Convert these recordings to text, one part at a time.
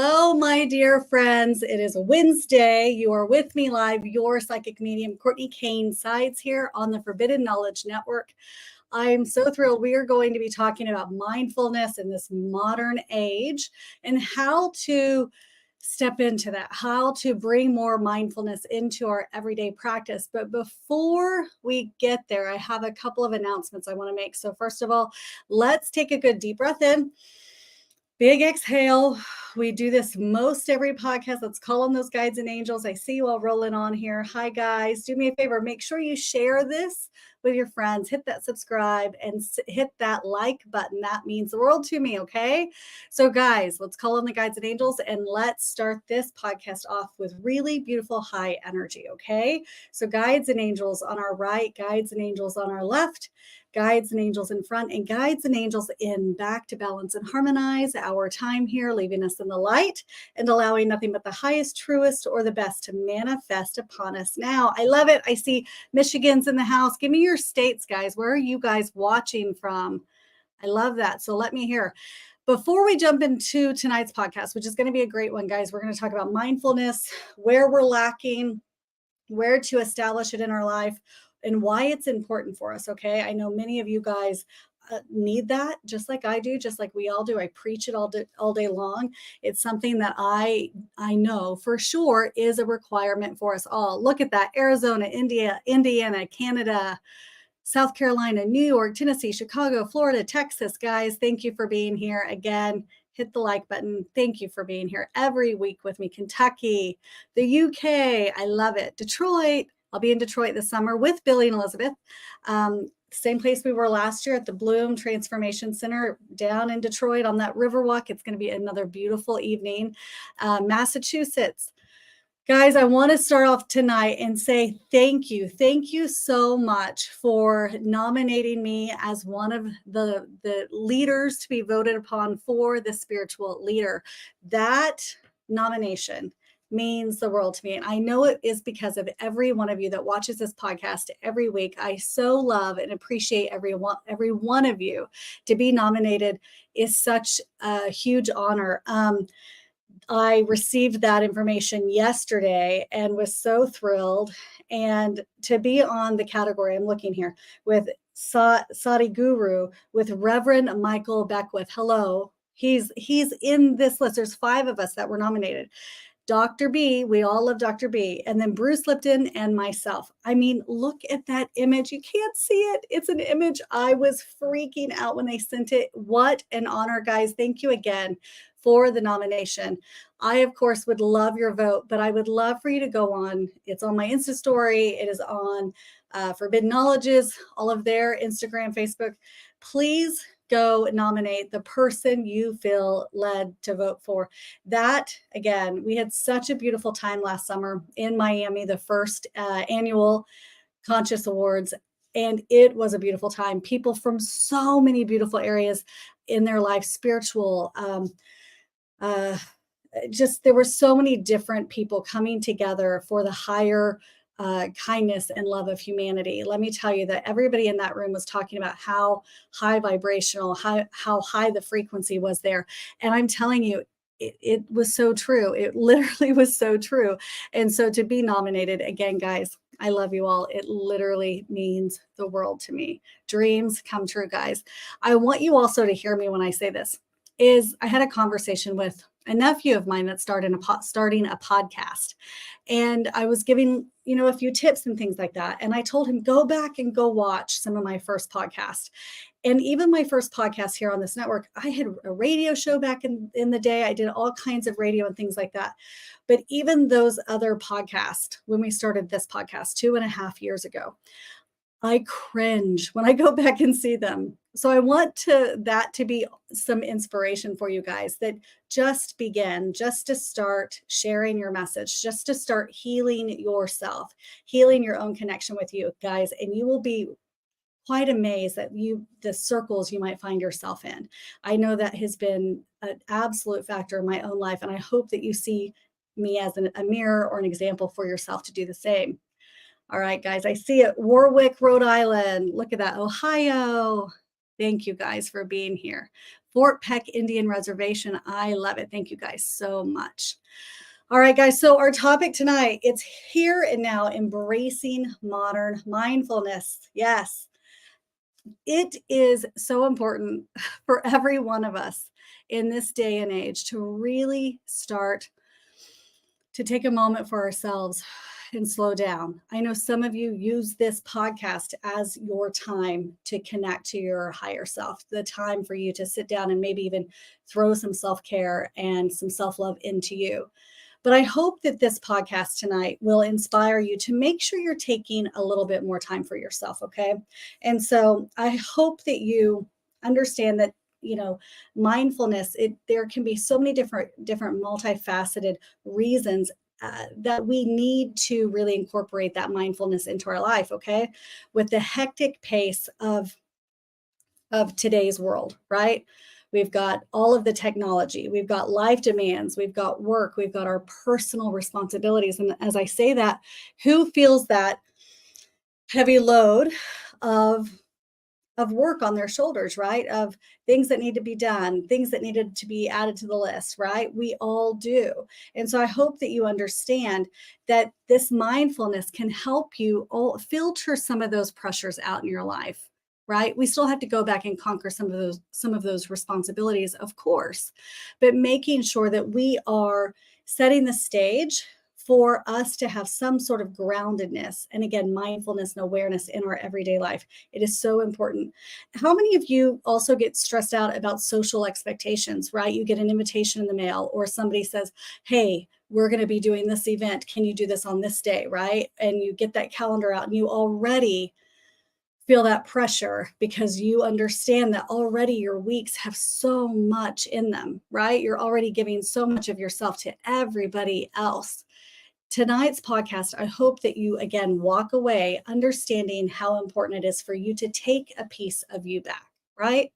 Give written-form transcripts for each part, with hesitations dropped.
Hello, my dear friends. It is Wednesday. You are with me live, your psychic medium, Cortney Kane Sides, here on the Forbidden Knowledge Network. I am so thrilled. We are going to be talking about mindfulness in this modern age and how to step into that, how to bring more mindfulness into our everyday practice. But before we get there, I have a couple of announcements I want to make. So first of all, let's take a good deep breath in. Big exhale. We do this most every podcast. Let's call on those guides and angels. I see you all rolling on here. Hi, guys. Do me a favor. Make sure you share this with your friends. Hit that subscribe and hit that like button. That means the world to me, okay? So, guys, let's call on the guides and angels and let's start this podcast off with really beautiful high energy, okay? So, guides and angels on our right, guides and angels on our left, guides and angels in front, and guides and angels in back to balance and harmonize our time here, leaving us in the light and allowing nothing but the highest, truest, or the best to manifest upon us now. I love it. I see Michigan's in the house. Give me your states, guys. Where are you guys watching from? I love that. So let me hear. Before we jump into tonight's podcast, which is going to be a great one, guys, we're going to talk about mindfulness, where we're lacking, where to establish it in our life, and why it's important for us, okay? I know many of you guys need that, just like I do, just like we all do. I preach it all day long. It's something that I know for sure is a requirement for us all. Look at that. Arizona, Indiana, Canada, South Carolina, New York, Tennessee, Chicago, Florida, Texas. Guys, thank you for being here. Again, hit the like button. Thank you for being here every week with me. Kentucky, the UK, I love it. Detroit, I'll be in Detroit this summer with Billy and Elizabeth. Same place we were last year at the Bloom Transformation Center down in Detroit on that Riverwalk. It's going to be another beautiful evening. Massachusetts. Guys, I want to start off tonight and say thank you. Thank you so much for nominating me as one of the leaders to be voted upon for the spiritual leader. That nomination means the world to me. And I know it is because of every one of you that watches this podcast every week. I so love and appreciate every one of you. To be nominated is such a huge honor. I received that information yesterday and was so thrilled. And to be on the category, I'm looking here, with Sadi Guru, with Reverend Michael Beckwith. Hello. He's in this list. There's 5 of us that were nominated. Dr. B, we all love Dr. B, and then Bruce Lipton and myself. I mean, look at that image. You can't see it. It's an image. I was freaking out when they sent it. What an honor, guys. Thank you again for the nomination. I, of course, would love your vote, but I would love for you to go on. It's on my Insta story. It is on Forbidden Knowledges, all of their Instagram, Facebook. Please go nominate the person you feel led to vote for. That, again, we had such a beautiful time last summer in Miami, the first annual Conscious Awards, and it was a beautiful time. People from so many beautiful areas in their life, spiritual, just there were so many different people coming together for the higher kindness and love of humanity. Let me tell you that everybody in that room was talking about how high vibrational, how high the frequency was there. And I'm telling you, it was so true. It literally was so true. And so to be nominated again, guys, I love you all. It literally means the world to me. Dreams come true, guys. I want you also to hear me when I say this. I had a conversation with a nephew of mine that's starting a podcast, and I was giving a few tips and things like that. And I told him, go back and go watch some of my first podcasts. And even my first podcast here on this network, I had a radio show back in the day. I did all kinds of radio and things like that. But even those other podcasts, when we started this podcast 2.5 years ago, I cringe when I go back and see them. So I want that to be some inspiration for you guys, that just to start sharing your message, just to start healing yourself, healing your own connection with you guys. And you will be quite amazed at the circles you might find yourself in. I know that has been an absolute factor in my own life. And I hope that you see me as a mirror or an example for yourself to do the same. All right, guys, I see it. Warwick, Rhode Island. Look at that. Ohio. Thank you guys for being here. Fort Peck Indian Reservation. I love it. Thank you guys so much. All right, guys. So our topic tonight, it's here and now, embracing modern mindfulness. Yes, it is so important for every one of us in this day and age to really start to take a moment for ourselves and slow down. I know some of you use this podcast as your time to connect to your higher self, the time for you to sit down and maybe even throw some self-care and some self-love into you. But I hope that this podcast tonight will inspire you to make sure you're taking a little bit more time for yourself, okay? And so I hope that you understand that, mindfulness, there can be so many different multifaceted reasons that we need to really incorporate that mindfulness into our life, okay? With the hectic pace of today's world, right? We've got all of the technology, we've got life demands, we've got work, we've got our personal responsibilities. And as I say that, who feels that heavy load of work on their shoulders, right? Of things that need to be done, things that needed to be added to the list, right? We all do. And so I hope that you understand that this mindfulness can help you filter some of those pressures out in your life, right? We still have to go back and conquer some of those responsibilities, of course, but making sure that we are setting the stage for us to have some sort of groundedness and, again, mindfulness and awareness in our everyday life. It is so important. How many of you also get stressed out about social expectations, right? You get an invitation in the mail, or somebody says, hey, we're going to be doing this event. Can you do this on this day, right? And you get that calendar out and you already feel that pressure because you understand that already your weeks have so much in them, right? You're already giving so much of yourself to everybody else. Tonight's podcast, I hope that you, again, walk away understanding how important it is for you to take a piece of you back, right?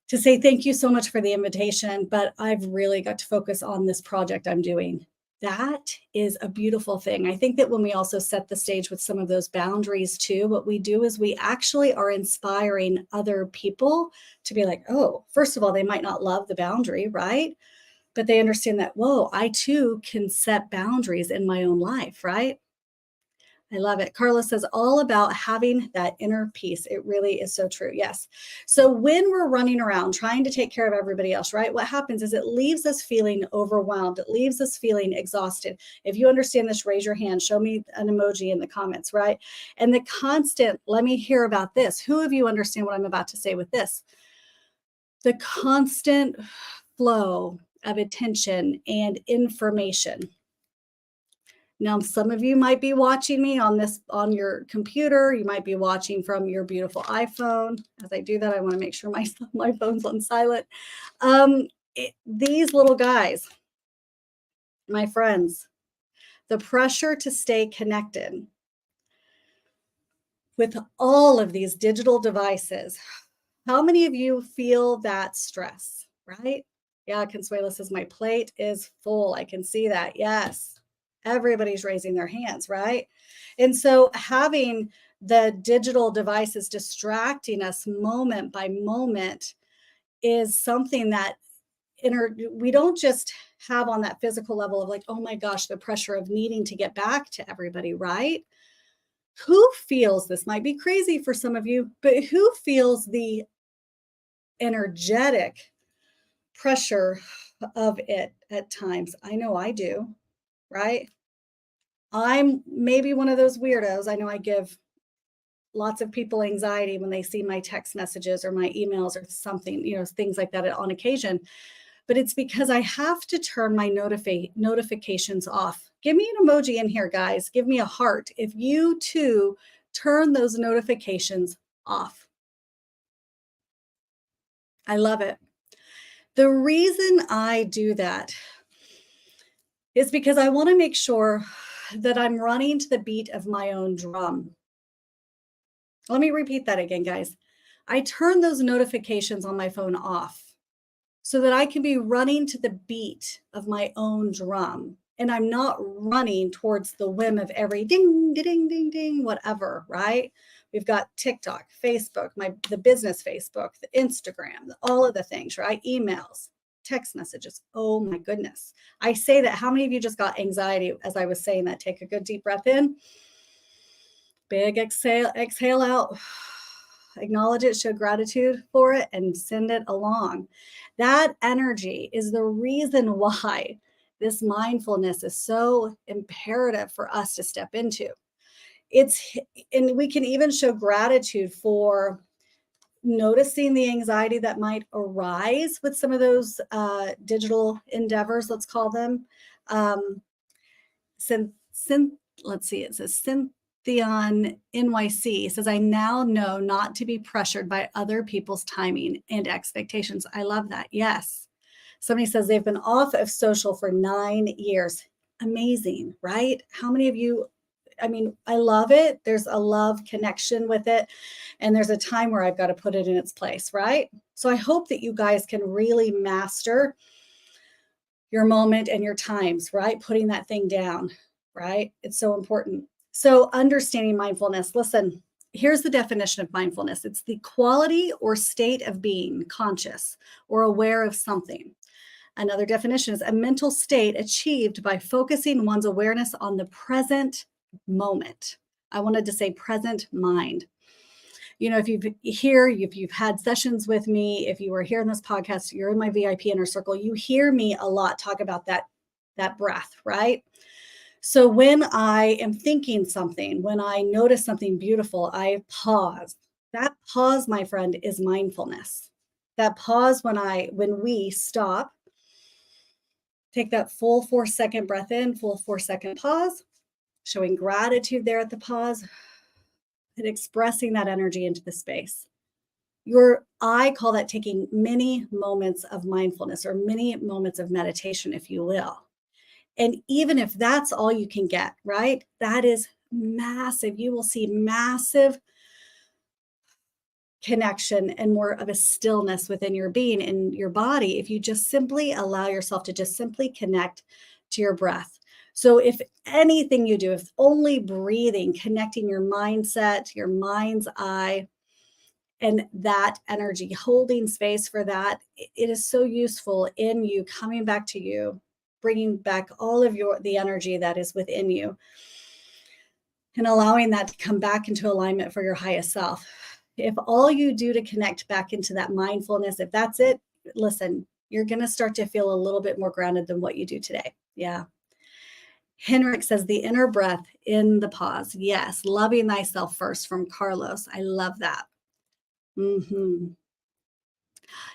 To say thank you so much for the invitation, but I've really got to focus on this project I'm doing. That is a beautiful thing. I think that when we also set the stage with some of those boundaries too, what we do is we actually are inspiring other people to be like, oh, first of all, they might not love the boundary, right? But they understand that, whoa, I too can set boundaries in my own life, right? I love it. Carla says, all about having that inner peace. It really is so true. Yes. So when we're running around trying to take care of everybody else, right, what happens is it leaves us feeling overwhelmed. It leaves us feeling exhausted. If you understand this, raise your hand. Show me an emoji in the comments, right? And the constant, let me hear about this. Who of you understand what I'm about to say with this? The constant flow of attention and information. Now, some of you might be watching me on your computer. You might be watching from your beautiful iPhone. As I do that, I want to make sure my phone's on silent. These little guys, my friends, the pressure to stay connected with all of these digital devices. How many of you feel that stress, right? Yeah, Consuela says, my plate is full. I can see that. Yes. Everybody's raising their hands, right? And so having the digital devices distracting us moment by moment is something that we don't just have on that physical level of like, oh my gosh, the pressure of needing to get back to everybody, right? Who feels, this might be crazy for some of you, but who feels the energetic pressure of it at times? I know I do, right? I'm maybe one of those weirdos. I know I give lots of people anxiety when they see my text messages or my emails or something, things like that on occasion. But it's because I have to turn my notifications off. Give me an emoji in here, guys. Give me a heart if you too turn those notifications off. I love it. The reason I do that is because I want to make sure that I'm running to the beat of my own drum. Let me repeat that again, guys. I turn those notifications on my phone off so that I can be running to the beat of my own drum. And I'm not running towards the whim of every ding, ding, ding, ding, whatever, right? We've got TikTok, Facebook, the business Facebook, the Instagram, all of the things, right? Emails, text messages. Oh my goodness. I say that. How many of you just got anxiety as I was saying that? Take a good deep breath in. Big exhale out. Acknowledge it, show gratitude for it, and send it along. That energy is the reason why this mindfulness is so imperative for us to step into. And we can even show gratitude for noticing the anxiety that might arise with some of those digital endeavors, let's call them. Let's see, it says Syntheon NYC says, I now know not to be pressured by other people's timing and expectations. I love that. Yes. Somebody says they've been off of social for 9 years. Amazing, right? How many of you? I mean, I love it. There's a love connection with it. And there's a time where I've got to put it in its place, right? So I hope that you guys can really master your moment and your times, right? Putting that thing down, right? It's so important. So understanding mindfulness, listen, here's the definition of mindfulness. It's the quality or state of being conscious or aware of something. Another definition is a mental state achieved by focusing one's awareness on the present moment. I wanted to say present mind. You know, if you've had sessions with me, if you were here in this podcast, you're in my VIP inner circle, you hear me a lot talk about that breath, right? So when I am thinking something, when I notice something beautiful, I pause. That pause, my friend, is mindfulness. That pause when we stop, take that full 4-second breath in, full 4-second pause, showing gratitude there at the pause, and expressing that energy into the space. I call that taking many moments of mindfulness or many moments of meditation, if you will. And even if that's all you can get, right? That is massive. You will see massive connection and more of a stillness within your being and your body if you just simply allow yourself to just simply connect to your breath. So if anything you do, if only breathing, connecting your mindset, your mind's eye, and that energy, holding space for that, it is so useful in you coming back to you, bringing back all of the energy that is within you and allowing that to come back into alignment for your highest self. If all you do to connect back into that mindfulness, if that's it, listen, you're going to start to feel a little bit more grounded than what you do today. Yeah. Henrik says the inner breath in the pause. Yes. Loving thyself first from Carlos. I love that.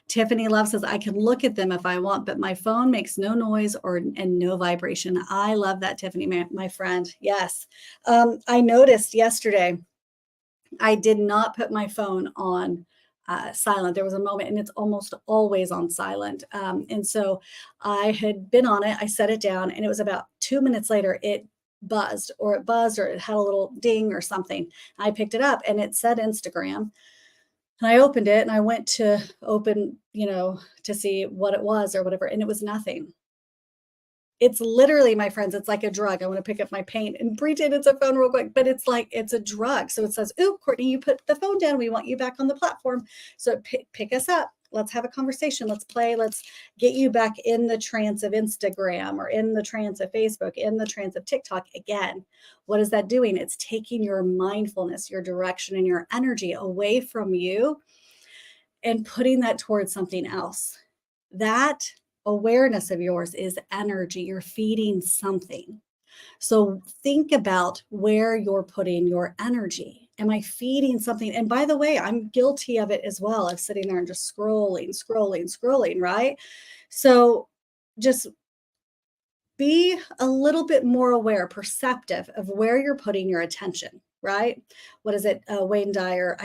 Tiffany Love says, I can look at them if I want, but my phone makes no noise and no vibration. I love that, Tiffany, my friend. Yes. I noticed yesterday, I did not put my phone on silent. There was a moment, and it's almost always on silent. And so I had been on it. I set it down, and it was about 2 minutes later, it buzzed, or it had a little ding or something. I picked it up, and it said Instagram. And I opened it, and I went to open, to see what it was or whatever, and it was nothing. It's literally, my friends, it's like a drug. I want to pick up my paint and pretend it's a phone real quick, but it's like, it's a drug. So it says, ooh, Cortney, you put the phone down. We want you back on the platform. So pick us up. Let's have a conversation. Let's play. Let's get you back in the trance of Instagram or in the trance of Facebook, in the trance of TikTok again. What is that doing? It's taking your mindfulness, your direction, and your energy away from you and putting that towards something else. That awareness of yours is energy. You're feeding something. So think about where you're putting your energy. Am I feeding something? And by the way, I'm guilty of it as well, of sitting there and just scrolling, right? So just be a little bit more aware, perceptive of where you're putting your attention, right? What is it? Wayne Dyer,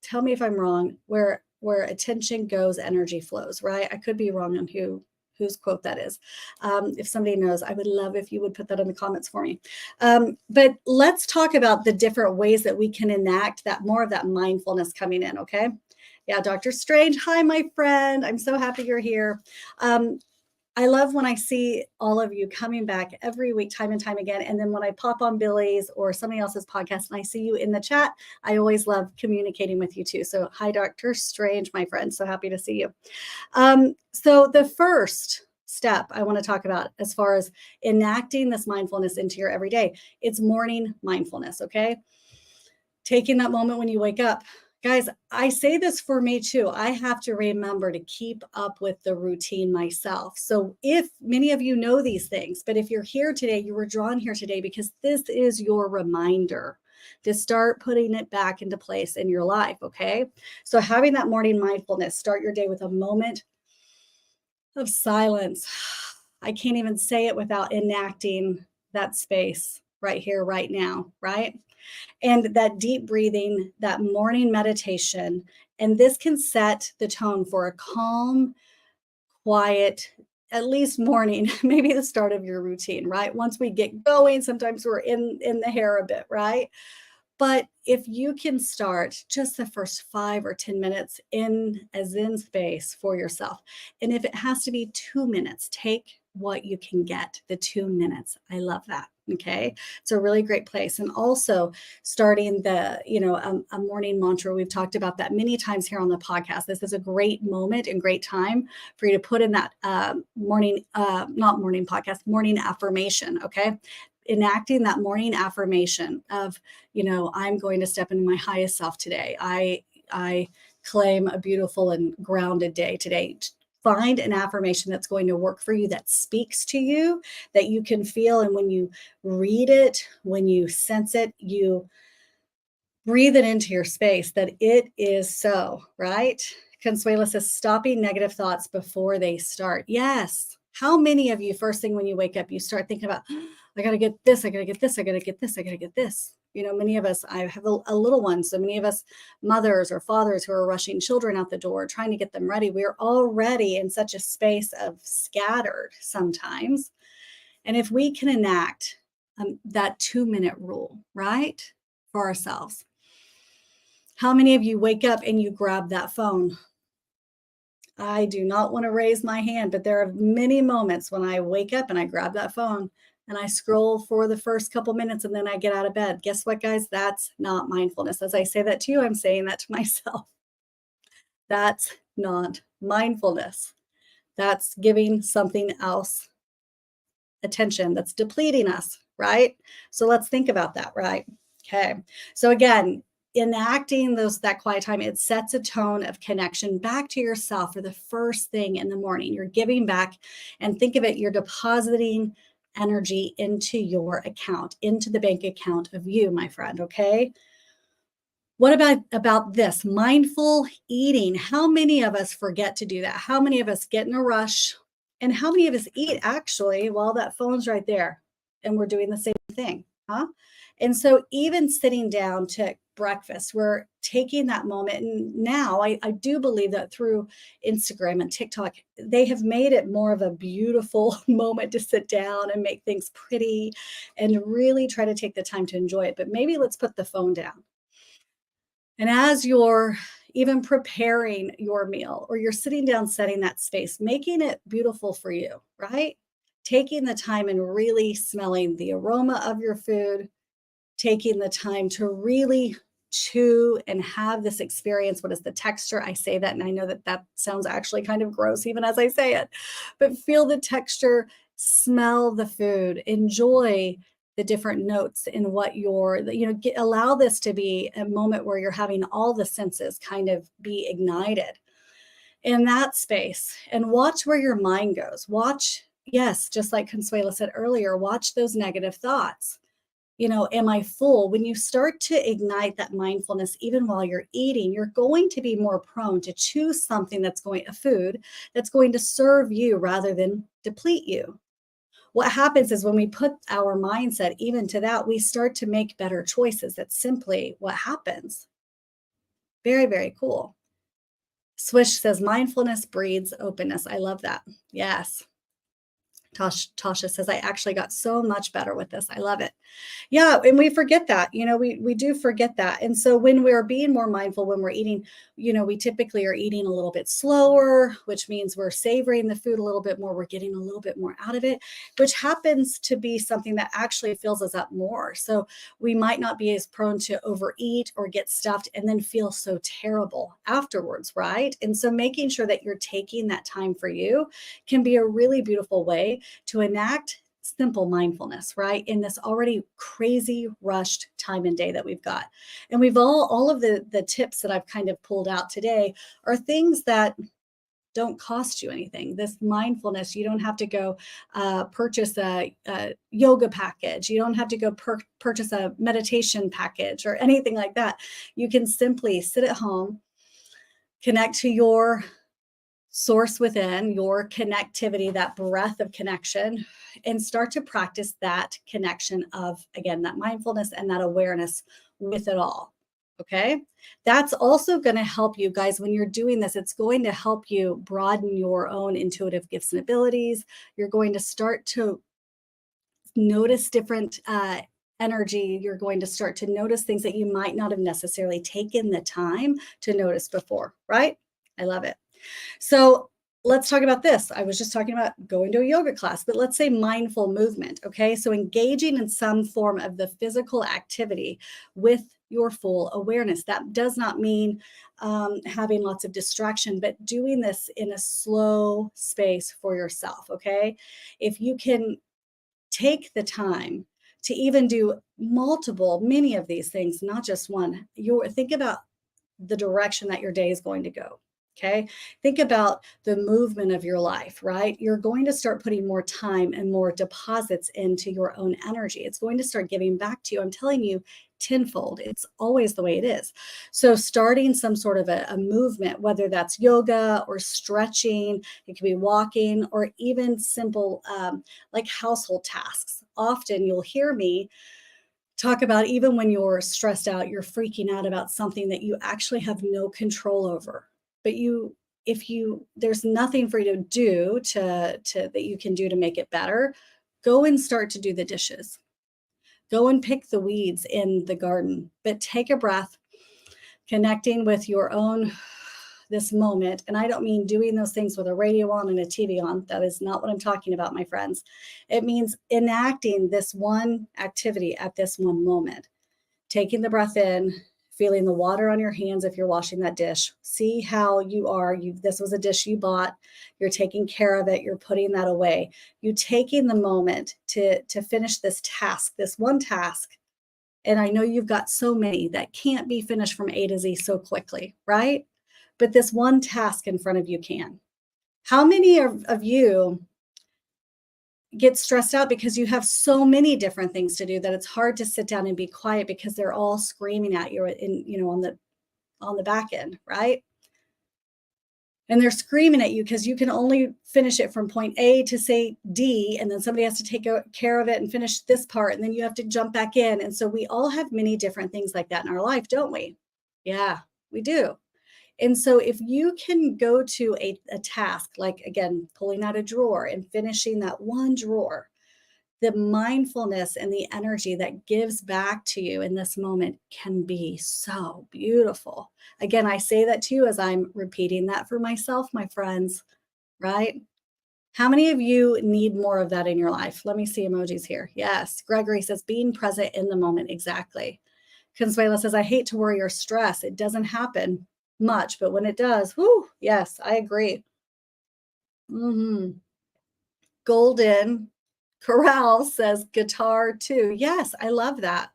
tell me if I'm wrong, where attention goes, energy flows, right? I could be wrong on whose quote that is. If somebody knows, I would love if you would put that in the comments for me. But let's talk about the different ways that we can enact more of that mindfulness coming in, okay? Yeah, Dr. Strange. Hi, my friend. I'm so happy you're here. I love when I see all of you coming back every week, time and time again. And then when I pop on Billy's or somebody else's podcast and I see you in the chat, I always love communicating with you too. So, hi, Dr. Strange, my friend. So happy to see you. So, the first step I want to talk about as far as enacting this mindfulness into your everyday, it's morning mindfulness. Okay. Taking that moment when you wake up. Guys, I say this for me too. I have to remember to keep up with the routine myself. So if many of you know these things, but if you're here today, you were drawn here today because this is your reminder to start putting it back into place in your life, okay? So having that morning mindfulness, start your day with a moment of silence. I can't even say it without enacting that space right here, right now, right? And that deep breathing, that morning meditation. And this can set the tone for a calm, quiet, at least morning, maybe the start of your routine, right? Once we get going, sometimes we're in the hair a bit, right? But if you can start just the first 5 or 10 minutes in a Zen space for yourself, and if it has to be 2 minutes, take what you can get, the 2 minutes. I love that. Okay. It's a really great place. And also starting a morning mantra. We've talked about that many times here on the podcast. This is a great moment and great time for you to put in that not morning podcast, morning affirmation. Okay. Enacting that morning affirmation of, I'm going to step into my highest self today. I claim a beautiful and grounded day today. Find an affirmation that's going to work for you, that speaks to you, that you can feel. And when you read it, when you sense it, you breathe it into your space that it is so, right? Consuela says, stopping negative thoughts before they start. Yes. How many of you, first thing when you wake up, you start thinking about, I got to get this, I got to get this, I got to get this, I got to get this. Many of us, I have a little one. So many of us mothers or fathers who are rushing children out the door, trying to get them ready. We're already in such a space of scattered sometimes. And if we can enact that 2-minute rule, right, for ourselves. How many of you wake up and you grab that phone? I do not want to raise my hand, but there are many moments when I wake up and I grab that phone and I scroll for the first couple minutes and then I get out of bed. Guess what, guys? That's not mindfulness. As I say that to you, I'm saying that to myself. That's not mindfulness. That's giving something else attention. That's depleting us, right? So let's think about that, right? Okay. So again, enacting that quiet time, it sets a tone of connection back to yourself for the first thing in the morning. You're giving back, and think of it, you're depositing energy into your account, into the bank account of you, my friend. Okay. What about this mindful eating? How many of us forget to do that? How many of us get in a rush? And how many of us eat actually while that phone's right there and we're doing the same thing, huh? And so even sitting down to breakfast, we're taking that moment. And now I do believe that through Instagram and TikTok, they have made it more of a beautiful moment to sit down and make things pretty and really try to take the time to enjoy it. But maybe let's put the phone down. And as you're even preparing your meal or you're sitting down, setting that space, making it beautiful for you, right? Taking the time and really smelling the aroma of your food, taking the time to really chew and have this experience. What is the texture? I say that, and I know that sounds actually kind of gross even as I say it, but feel the texture, smell the food, enjoy the different notes in what allow this to be a moment where you're having all the senses kind of be ignited in that space, and watch where your mind goes. Watch, yes, just like Consuela said earlier, watch those negative thoughts. Am I full? When you start to ignite that mindfulness, even while you're eating, you're going to be more prone to choose something a food that's going to serve you rather than deplete you. What happens is when we put our mindset even to that, we start to make better choices. That's simply what happens. Very, very cool. Swish says mindfulness breeds openness. I love that. Yes. Tasha says, I actually got so much better with this. I love it. Yeah, and we forget that, we do forget that. And so when we're being more mindful, when we're eating, we typically are eating a little bit slower, which means we're savoring the food a little bit more. We're getting a little bit more out of it, which happens to be something that actually fills us up more. So we might not be as prone to overeat or get stuffed and then feel so terrible afterwards, right? And so making sure that you're taking that time for you can be a really beautiful way to enact simple mindfulness, right? In this already crazy rushed time and day that we've got. And we've all of the tips that I've kind of pulled out today are things that don't cost you anything. This mindfulness, you don't have to go purchase a yoga package. You don't have to go purchase a meditation package or anything like that. You can simply sit at home, connect to your source within, your connectivity, that breath of connection, and start to practice that connection of, again, that mindfulness and that awareness with it all. Okay. That's also going to help you guys when you're doing this. It's going to help you broaden your own intuitive gifts and abilities. You're going to start to notice different energy. You're going to start to notice things that you might not have necessarily taken the time to notice before, right? I love it. So let's talk about this. I was just talking about going to a yoga class, but let's say mindful movement. Okay. So engaging in some form of the physical activity with your full awareness. That does not mean having lots of distraction, but doing this in a slow space for yourself. Okay. If you can take the time to even do many of these things, not just one, think about the direction that your day is going to go. Okay. Think about the movement of your life, right? You're going to start putting more time and more deposits into your own energy. It's going to start giving back to you. I'm telling you, tenfold. It's always the way it is. So starting some sort of a movement, whether that's yoga or stretching, it could be walking or even simple like household tasks. Often you'll hear me talk about even when you're stressed out, you're freaking out about something that you actually have no control over. But there's nothing for you to do that you can do to make it better, go and start to do the dishes. Go and pick the weeds in the garden, but take a breath, connecting with your own this moment. And I don't mean doing those things with a radio on and a TV on. That is not what I'm talking about, my friends. It means enacting this one activity at this one moment, taking the breath in, feeling the water on your hands if you're washing that dish. See how this was a dish you bought, you're taking care of it, you're putting that away. You taking the moment to finish this task, this one task. And I know you've got so many that can't be finished from A to Z so quickly, right? But this one task in front of you can. How many of you get stressed out because you have so many different things to do that it's hard to sit down and be quiet because they're all screaming at you on the back end, right? And they're screaming at you because you can only finish it from point A to say D, and then somebody has to take care of it and finish this part, and then you have to jump back in. And so we all have many different things like that in our life, don't we? Yeah, we do. And so if you can go to a task, like again, pulling out a drawer and finishing that one drawer, the mindfulness and the energy that gives back to you in this moment can be so beautiful. Again, I say that to you as I'm repeating that for myself, my friends, right? How many of you need more of that in your life? Let me see emojis here. Yes. Gregory says, being present in the moment. Exactly. Consuela says, I hate to worry or stress. It doesn't happen much, but when it does, whoo, yes, I agree. Golden Corral says guitar too. Yes, I love that.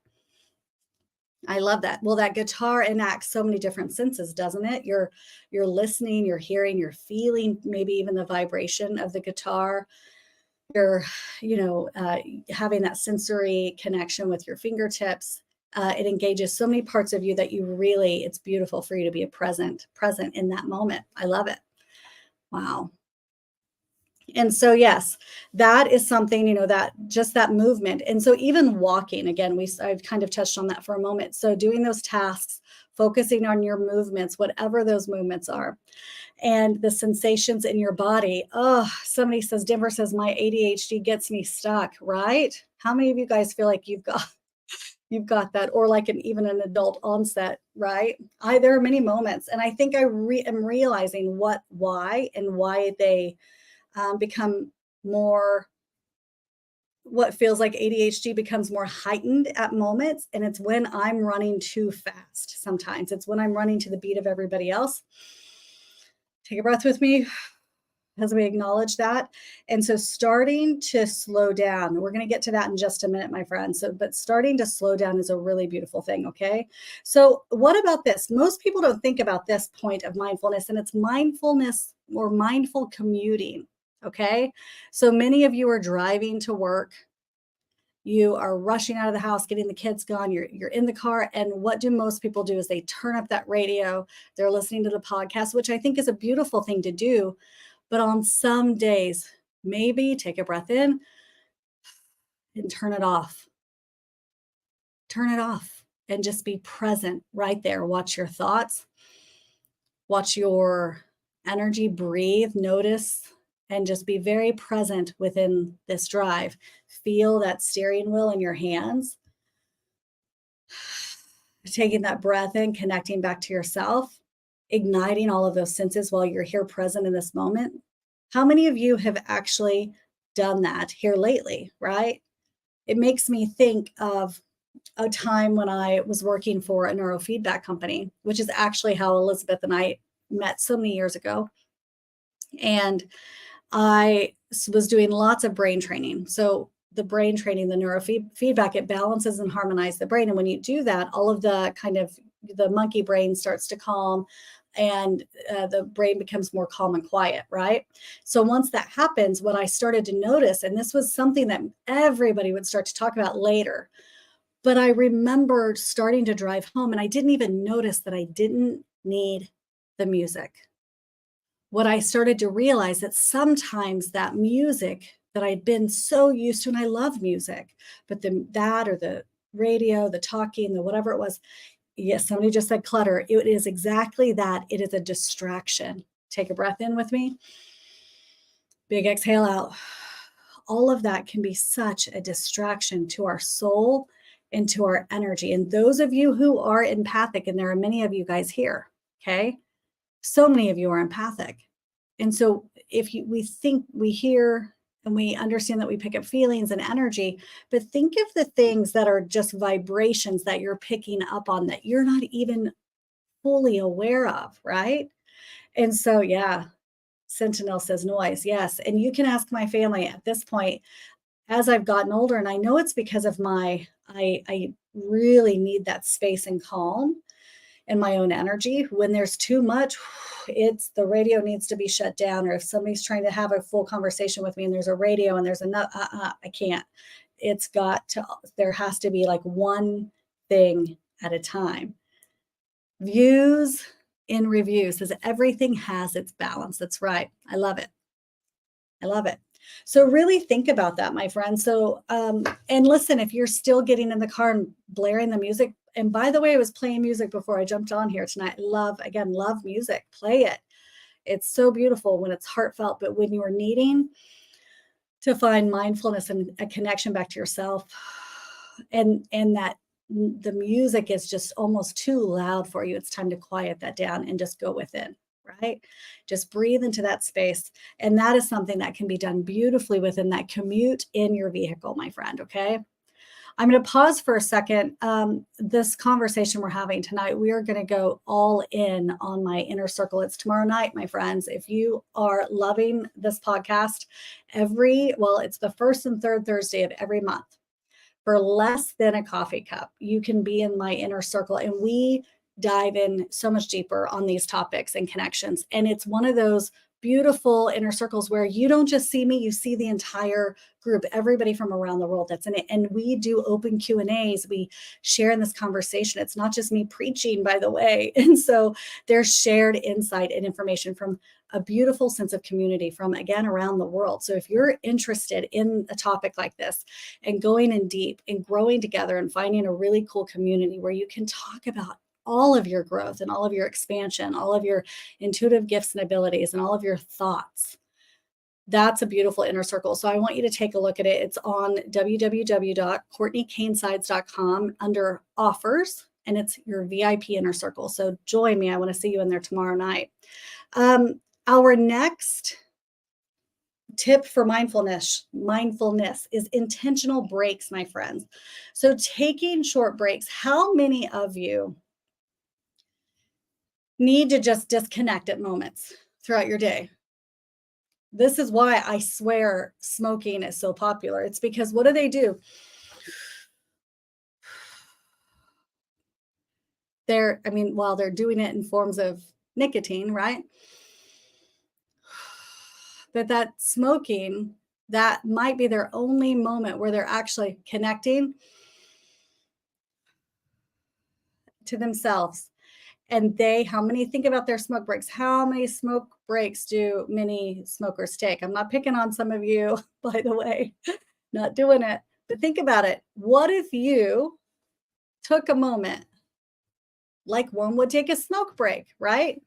I love that. Well, that guitar enacts so many different senses, doesn't it? You're listening, you're hearing, you're feeling maybe even the vibration of the guitar. You're, having that sensory connection with your fingertips. It engages so many parts of you that it's beautiful for you to be present in that moment. I love it. Wow. And so, yes, that is something, that just that movement. And so even walking, again, I've kind of touched on that for a moment. So doing those tasks focusing on your movements, whatever those movements are, and the sensations in your body. Oh, somebody says, Denver says, my ADHD gets me stuck, right? How many of you guys feel like you've got that, or like even an adult onset, right? There are many moments, and I think am realizing why they become more, what feels like ADHD becomes more heightened at moments. And it's when I'm running too fast. Sometimes it's when I'm running to the beat of everybody else. Take a breath with me as we acknowledge that. And so starting to slow down, we're going to get to that in just a minute, my friends. But starting to slow down is a really beautiful thing. Okay. So what about this? Most people don't think about this point of mindfulness, and it's mindfulness or mindful commuting. Okay. So many of you are driving to work. You are rushing out of the house, getting the kids gone. You're in the car. And what do most people do is they turn up that radio. They're listening to the podcast, which I think is a beautiful thing to do. But on some days, maybe take a breath in and turn it off. Turn it off and just be present right there. Watch your thoughts, watch your energy breathe, notice, and just be very present within this drive. Feel that steering wheel in your hands. Taking that breath in, connecting back to yourself, igniting all of those senses while you're here present in this moment. How many of you have actually done that here lately, right? It makes me think of a time when I was working for a neurofeedback company, which is actually how Elizabeth and I met so many years ago. And I was doing lots of brain training. So the brain training, the neurofeedback, it balances and harmonizes the brain. And when you do that, all of the kind of the monkey brain starts to calm, and the brain becomes more calm and quiet, right? So once that happens, what I started to notice, and this was something that everybody would start to talk about later, but I remembered starting to drive home and I didn't even notice that I didn't need the music. What I started to realize that sometimes that music that I'd been so used to, and I love music, but that or the radio, the talking, the whatever it was, yes, somebody just said clutter. It is exactly that. It is a distraction. Take a breath in with me. Big exhale out. All of that can be such a distraction to our soul and to our energy. And those of you who are empathic, and there are many of you guys here, okay? So many of you are empathic. And so we think we hear and we understand that we pick up feelings and energy, but think of the things that are just vibrations that you're picking up on that you're not even fully aware of, right? And so, yeah, Sentinel says noise. Yes. And you can ask my family at this point, as I've gotten older, and I know it's because of I really need that space and calm and my own energy. When there's too much, it's the radio needs to be shut down. Or if somebody's trying to have a full conversation with me and there's a radio and there's enough, I can't. There has to be like one thing at a time. Views in review says everything has its balance. That's right. I love it. I love it. So really think about that, my friend. So, and listen, if you're still getting in the car and blaring the music, and by the way, I was playing music before I jumped on here tonight. Love music. Play it. It's so beautiful when it's heartfelt, but when you're needing to find mindfulness and a connection back to yourself, and that the music is just almost too loud for you, it's time to quiet that down and just go within, right? Just breathe into that space. And that is something that can be done beautifully within that commute in your vehicle, my friend, okay? I'm going to pause for a second. This conversation we're having tonight, we are going to go all in on my inner circle. It's tomorrow night, my friends. If you are loving this podcast, it's the first and third Thursday of every month. For less than a coffee cup, you can be in my inner circle, and we dive in so much deeper on these topics and connections. And it's one of those beautiful inner circles where you don't just see me, you see the entire group, everybody from around the world that's in it. And we do open Q&As. We share in this conversation. It's not just me preaching, by the way. And so there's shared insight and information from a beautiful sense of community from, again, around the world. So if you're interested in a topic like this and going in deep and growing together and finding a really cool community where you can talk about all of your growth and all of your expansion, all of your intuitive gifts and abilities, and all of your thoughts. That's a beautiful inner circle. So I want you to take a look at it. It's on www.cortneykanesides.com under offers, and it's your VIP inner circle. So join me. I want to see you in there tomorrow night. Our next tip for mindfulness is intentional breaks, my friends. So taking short breaks. How many of you need to just disconnect at moments throughout your day? This is why I swear smoking is so popular. It's because what do? While they're doing it in forms of nicotine, right? But that smoking, that might be their only moment where they're actually connecting to themselves. And think about their smoke breaks. How many smoke breaks do many smokers take? I'm not picking on some of you, by the way, not doing it. But think about it. What if you took a moment like one would take a smoke break, right?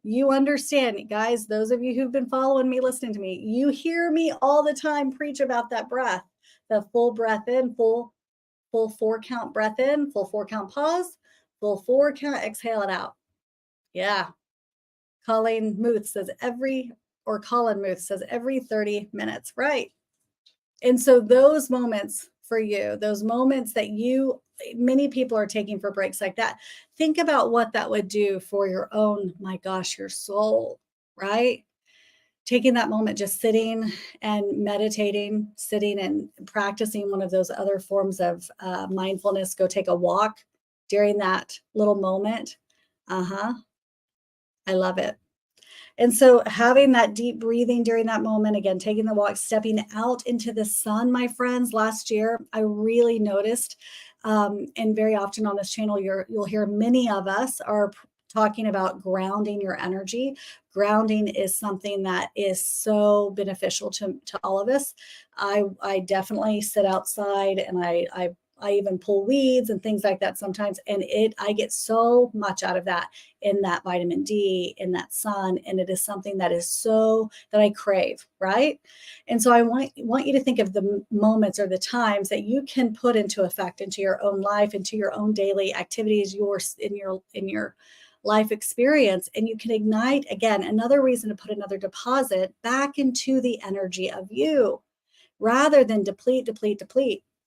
You understand, guys, those of you who've been following me, listening to me, you hear me all the time preach about that breath, the full breath in, full 4 count breath in, full 4 count pause, full 4 count, exhale it out. Yeah. Colleen Muth says Colin Muth says every 30 minutes, right? And so those moments for you, those moments that many people are taking for breaks like that, think about what that would do for your own, my gosh, your soul, right? Taking that moment, just sitting and meditating, sitting and practicing one of those other forms of mindfulness. Go take a walk during that little moment. I love it. And so having that deep breathing during that moment, again, taking the walk, stepping out into the sun, my friends, last year, I really noticed, and very often on this channel, you'll hear many of us are talking about grounding your energy. Grounding is something that is so beneficial to all of us. I definitely sit outside and I even pull weeds and things like that sometimes. And I get so much out of that in that vitamin D, in that sun. And it is something that I crave, right? And so I want you to think of the moments or the times that you can put into effect into your own life, into your own daily activities, in your life experience. And you can ignite, again, another reason to put another deposit back into the energy of you rather than deplete,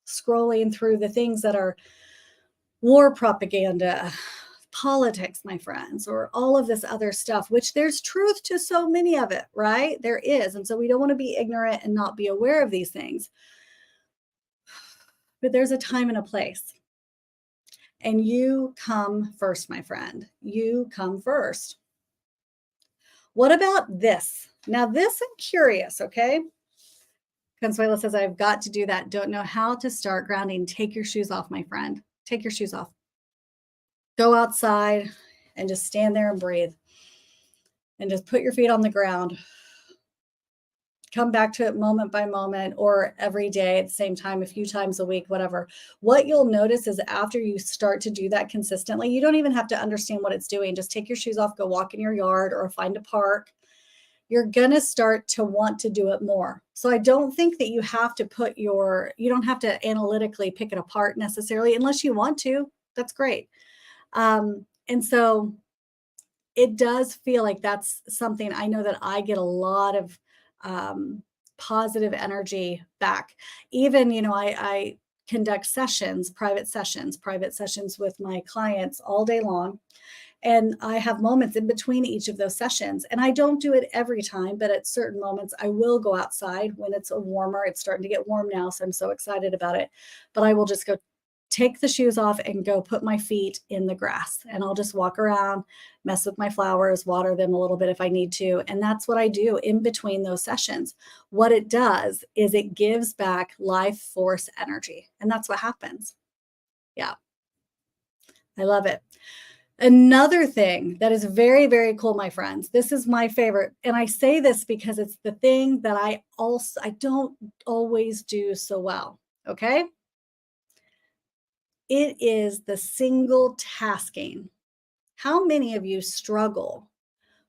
scrolling through the things that are war propaganda, politics, my friends, or all of this other stuff, which there's truth to so many of it, right? There is. And so we don't want to be ignorant and not be aware of these things. But there's a time and a place. And you come first, my friend. You come first. What about this? Now, this I'm curious, okay? Consuelo says, I've got to do that. Don't know how to start grounding. Take your shoes off, my friend. Take your shoes off. Go outside and just stand there and breathe. And just put your feet on the ground. Come back to it moment by moment or every day at the same time, a few times a week, whatever. What you'll notice is after you start to do that consistently, you don't even have to understand what it's doing. Just take your shoes off, go walk in your yard or find a park. You're going to start to want to do it more. So I don't think that you have to you don't have to analytically pick it apart necessarily, unless you want to. That's great. And so it does feel like that's something I know that I get a lot of positive energy back. Even, I conduct private sessions with my clients all day long. And I have moments in between each of those sessions. And I don't do it every time, but at certain moments, I will go outside when it's warmer. It's starting to get warm now, so I'm so excited about it. But I will just go take the shoes off and go put my feet in the grass. And I'll just walk around, mess with my flowers, water them a little bit if I need to. And that's what I do in between those sessions. What it does is it gives back life force energy. And that's what happens. Yeah. I love it. Another thing that is very, very cool, my friends, this is my favorite. And I say this because it's the thing that I don't always do so well. Okay. It is the single tasking. How many of you struggle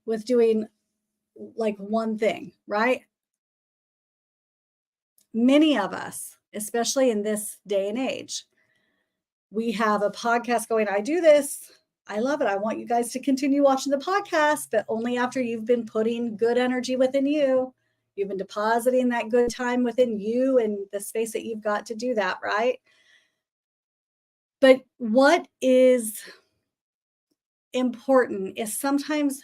with doing like one thing, right? Many of us, especially in this day and age, we have a podcast going. I do this. I love it. I want you guys to continue watching the podcast, but only after you've been putting good energy within you. You've been depositing that good time within you and the space that you've got to do that, right? But what is important is sometimes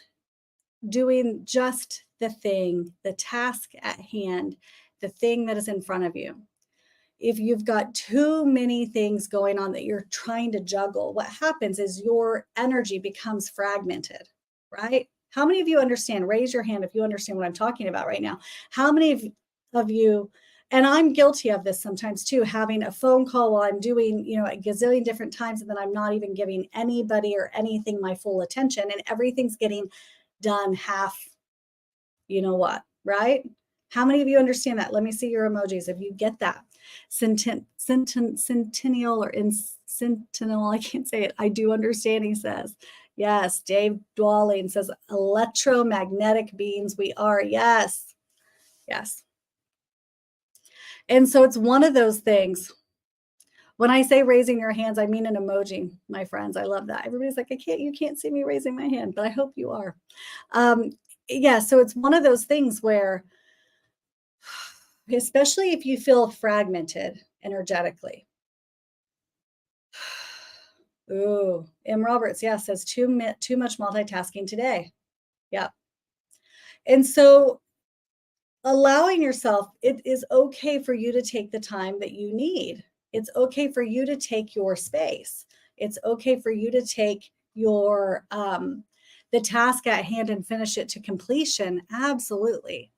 doing just the thing, the task at hand, the thing that is in front of you. If you've got too many things going on that you're trying to juggle, what happens is your energy becomes fragmented, right? How many of you understand? Raise your hand if you understand what I'm talking about right now. How many of you, and I'm guilty of this sometimes too, having a phone call while I'm doing, a gazillion different times, and then I'm not even giving anybody or anything my full attention, and everything's getting done half, right? How many of you understand that? Let me see your emojis if you get that. Centennial or sentinel, I can't say it. I do understand, he says. Yes, Dave Dwalling says, electromagnetic beings we are. Yes, yes. And so it's one of those things. When I say raising your hands, I mean an emoji, my friends. I love that. Everybody's like, you can't see me raising my hand, but I hope you are. Yeah, so it's one of those things where, especially if you feel fragmented energetically. Ooh, M. Roberts, yeah, says too much multitasking today. Yeah. And so allowing yourself, it is okay for you to take the time that you need. It's okay for you to take your space. It's okay for you to take your the task at hand and finish it to completion. Absolutely.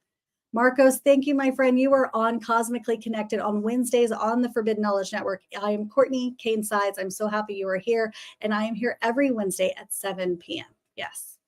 Marcos, thank you, my friend. You are on Cosmically Connected on Wednesdays on the Forbidden Knowledge Network. I am Cortney Kane Sides. I'm so happy you are here. And I am here every Wednesday at 7 p.m. Yes.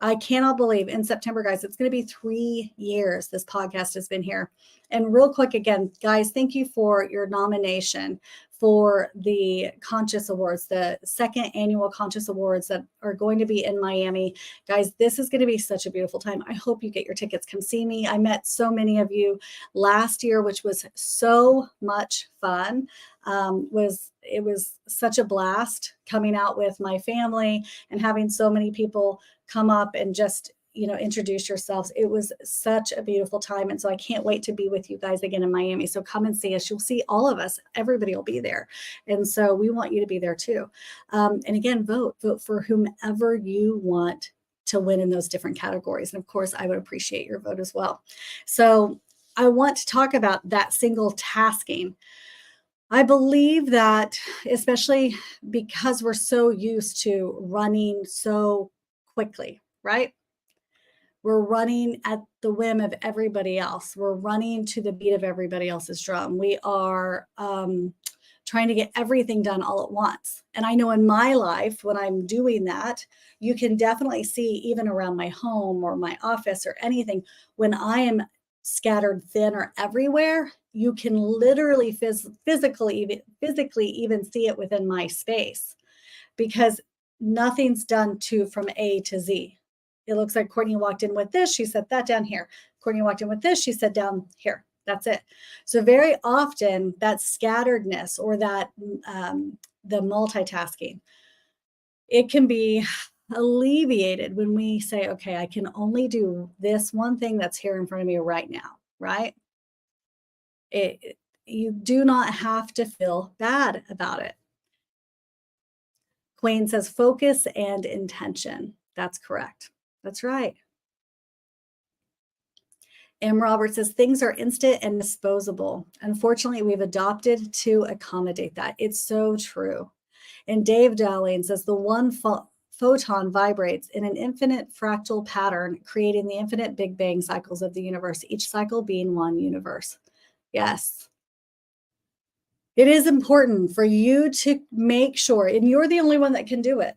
I cannot believe in September, guys, it's going to be 3 years this podcast has been here. And real quick, again, guys, thank you for your nomination for the Conscious Awards, the second annual Conscious Awards that are going to be in Miami. Guys, this is going to be such a beautiful time. I hope you get your tickets. Come see me. I met so many of you last year, which was so much fun. It was such a blast coming out with my family and having so many people come up and just introduce yourselves. It was such a beautiful time. And so I can't wait to be with you guys again in Miami. So come and see us. You'll see all of us. Everybody will be there. And so we want you to be there too. And again, vote for whomever you want to win in those different categories. And of course, I would appreciate your vote as well. So I want to talk about that single tasking. I believe that, especially because we're so used to running so quickly, right? We're running at the whim of everybody else. We're running to the beat of everybody else's drum. We are trying to get everything done all at once. And I know in my life, when I'm doing that, you can definitely see even around my home or my office or anything, when I am scattered thin or everywhere, you can literally physically even see it within my space, because nothing's done from A to Z. It looks like Courtney walked in with this. She set that down here. Courtney walked in with this. She set down here. That's it. So very often that scatteredness or that the multitasking, it can be alleviated when we say, okay, I can only do this one thing that's here in front of me right now, right? You do not have to feel bad about it. Queen says focus and intention. That's correct. That's right. M. Robert says things are instant and disposable. Unfortunately, we've adopted to accommodate that. It's so true. And Dave Dowling says the one photon vibrates in an infinite fractal pattern, creating the infinite Big Bang cycles of the universe, each cycle being one universe. Yes. It is important for you to make sure, and you're the only one that can do it.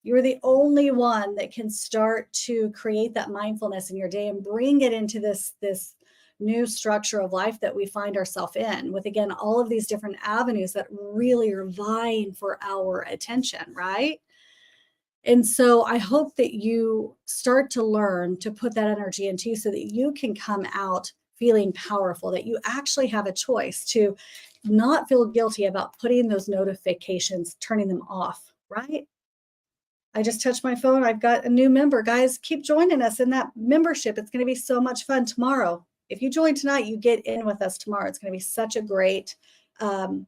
You're the only one that can start to create that mindfulness in your day and bring it into this new structure of life that we find ourselves in, with again all of these different avenues that really are vying for our attention, right? And so I hope that you start to learn to put that energy into you so that you can come out feeling powerful, that you actually have a choice to not feel guilty about putting those notifications, turning them off, right? I just touched my phone. I've got a new member. Guys, keep joining us in that membership. It's going to be so much fun tomorrow. If you join tonight, you get in with us tomorrow. It's going to be such um,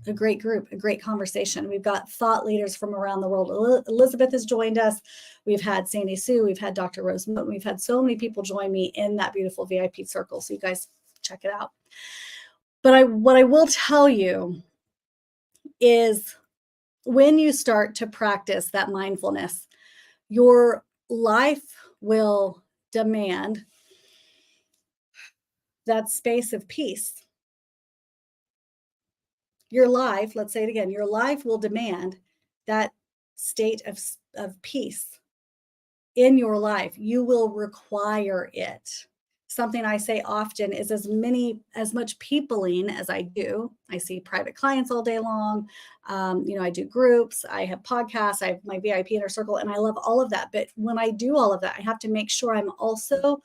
a great group, a great conversation. We've got thought leaders from around the world. Elizabeth has joined us. We've had Sandy Sue. We've had Dr. Rose Moten. We've had so many people join me in that beautiful VIP circle. So you guys check it out. But what I will tell you is when you start to practice that mindfulness, your life will demand that space of peace. Your life, let's say it again, your life will demand that state of peace in your life. You will require it. Something I say often is as much peopling as I do. I see private clients all day long. I do groups, I have podcasts, I have my VIP inner circle, and I love all of that. But when I do all of that, I have to make sure I'm also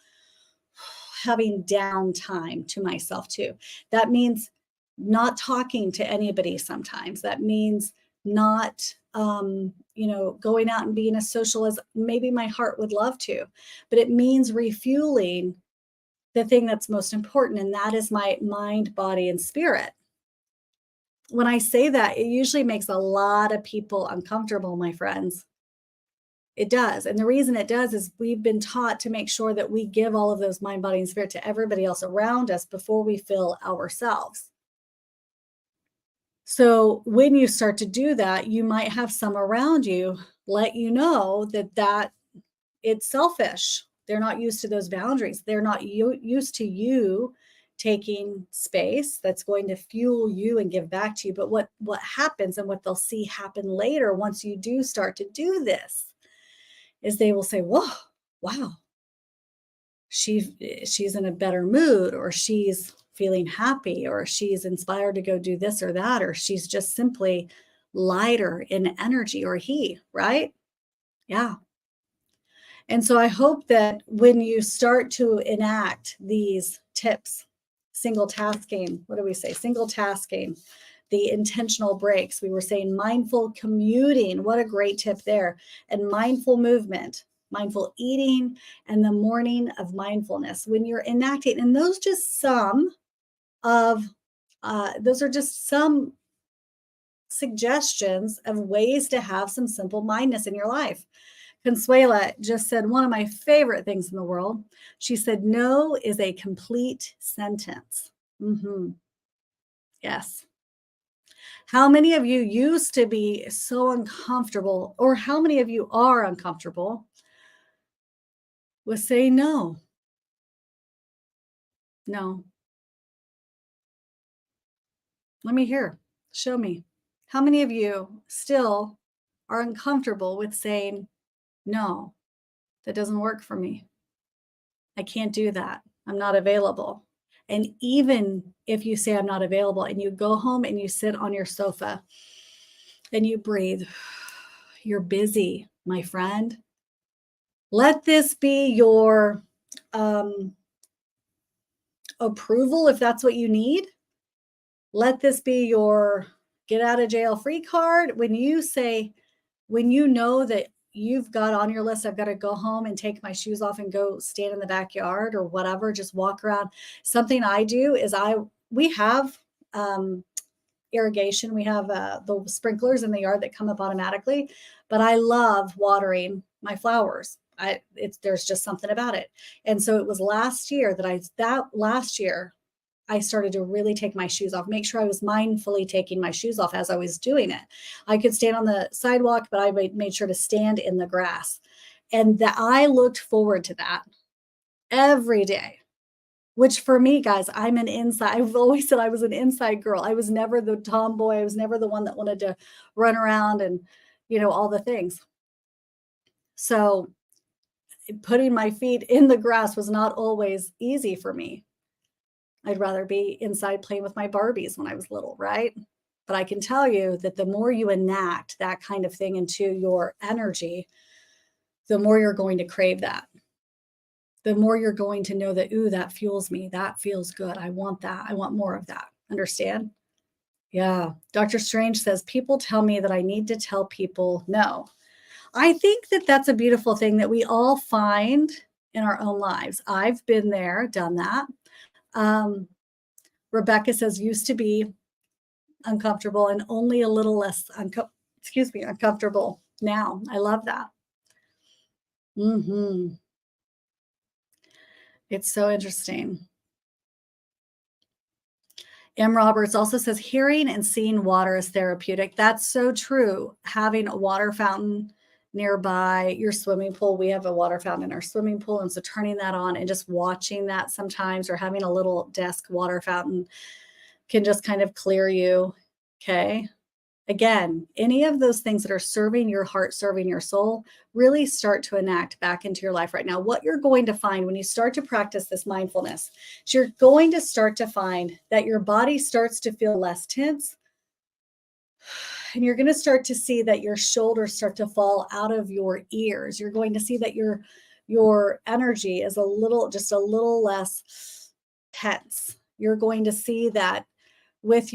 having downtime to myself too. That means not talking to anybody sometimes. That means not going out and being as social as maybe my heart would love to. But it means refueling the thing that's most important, and that is my mind, body, and spirit. When I say that, it usually makes a lot of people uncomfortable, my friends. It does. And the reason it does is we've been taught to make sure that we give all of those mind, body, and spirit to everybody else around us before we fill ourselves. So when you start to do that, you might have some around you let you know that it's selfish. They're not used to those boundaries. They're not used to you taking space that's going to fuel you and give back to you. But what happens and what they'll see happen later once you do start to do this is they will say, whoa, wow, she's in a better mood, or she's feeling happy, or she's inspired to go do this or that, or she's just simply lighter in energy, or right? Yeah. And so I hope that when you start to enact these tips, single tasking, what do we say? Single tasking, the intentional breaks. We were saying mindful commuting. What a great tip there. And mindful movement, mindful eating, and the morning of mindfulness. When you're enacting, and those are just some suggestions of ways to have some simple mindness in your life. Consuela just said one of my favorite things in the world. She said, no is a complete sentence. Yes. How many of you used to be so uncomfortable, or how many of you are uncomfortable with saying no? No. Let me hear. Show me. How many of you still are uncomfortable with saying, no, that doesn't work for me. I can't do that. I'm not available. And even if you say I'm not available and you go home and you sit on your sofa and you breathe, you're busy, my friend. Let this be your approval if that's what you need. Let this be your get out of jail free card. When you know that you've got on your list, I've got to go home and take my shoes off and go stand in the backyard or whatever, just walk around. Something I do is we have irrigation. We have the sprinklers in the yard that come up automatically, but I love watering my flowers. There's just something about it. And so it was last year I started to really take my shoes off, make sure I was mindfully taking my shoes off as I was doing it. I could stand on the sidewalk, but I made sure to stand in the grass. And that I looked forward to that every day, which for me, guys, I've always said I was an inside girl. I was never the tomboy. I was never the one that wanted to run around and, all the things. So putting my feet in the grass was not always easy for me. I'd rather be inside playing with my Barbies when I was little, right? But I can tell you that the more you enact that kind of thing into your energy, the more you're going to crave that. The more you're going to know that, ooh, that fuels me. That feels good. I want that. I want more of that. Understand? Yeah. Dr. Strange says, people tell me that I need to tell people no. I think that that's a beautiful thing that we all find in our own lives. I've been there, done that. Um, Rebecca says, used to be uncomfortable and only a little less uncomfortable now. I love that. It's so interesting. M. Roberts also says, hearing and seeing water is therapeutic. That's so true. Having a water fountain nearby your swimming pool. We have a water fountain in our swimming pool. And so turning that on and just watching that sometimes, or having a little desk water fountain, can just kind of clear you. Okay. Again, any of those things that are serving your heart, serving your soul, really start to enact back into your life right now. What you're going to find when you start to practice this mindfulness is you're going to start to find that your body starts to feel less tense. And you're going to start to see that your shoulders start to fall out of your ears. You're going to see that your energy is just a little less tense. You're going to see that with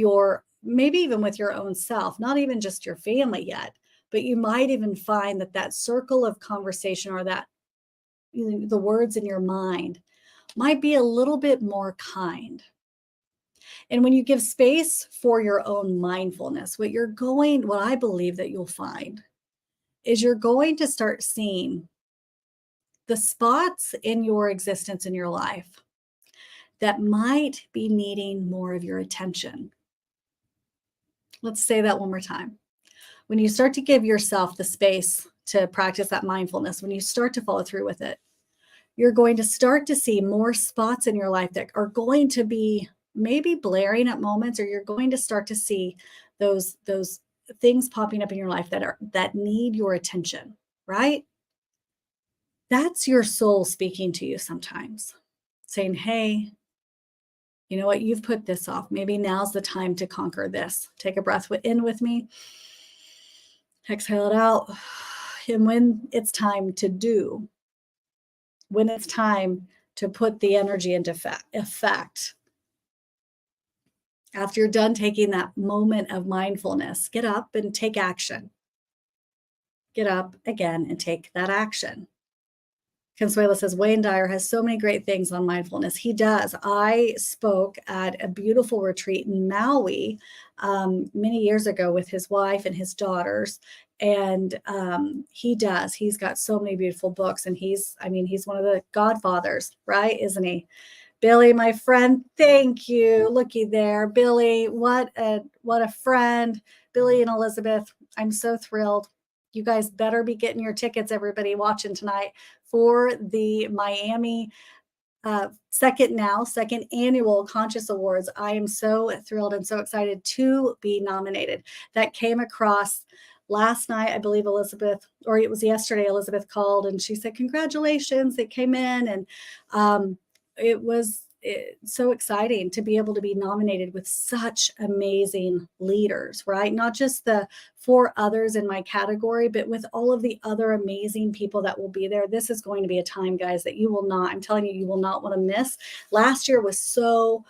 maybe even with your own self, not even just your family yet, but you might even find that circle of conversation, or that the words in your mind might be a little bit more kind. And when you give space for your own mindfulness, what I believe that you'll find is you're going to start seeing the spots in your existence in your life that might be needing more of your attention. Let's say that one more time. When you start to give yourself the space to practice that mindfulness, when you start to follow through with it, you're going to start to see more spots in your life that are going to be maybe blaring at moments, or you're going to start to see those things popping up in your life that need your attention, right? That's your soul speaking to you sometimes, saying, hey, you know what? You've put this off. Maybe now's the time to conquer this. Take a breath in with me. Exhale it out. And when it's time to do, when it's time to put the energy into effect, after you're done taking that moment of mindfulness, get up and take action. Get up again and take that action. Consuela says, Wayne Dyer has so many great things on mindfulness. He does. I spoke at a beautiful retreat in Maui many years ago with his wife and his daughters. And he does. He's got so many beautiful books. And he's one of the godfathers, right? Isn't he? Billy, my friend, thank you. Looky there. Billy, what a friend. Billy and Elizabeth, I'm so thrilled. You guys better be getting your tickets, everybody watching tonight, for the Miami second annual Conscious Awards. I am so thrilled and so excited to be nominated. That came across last night, I believe Elizabeth, or it was yesterday, Elizabeth called and she said, congratulations, it came in. And it was so exciting to be able to be nominated with such amazing leaders, right? Not just the 4 others in my category, but with all of the other amazing people that will be there. This is going to be a time, guys, that I'm telling you, you will not want to miss. Last year was so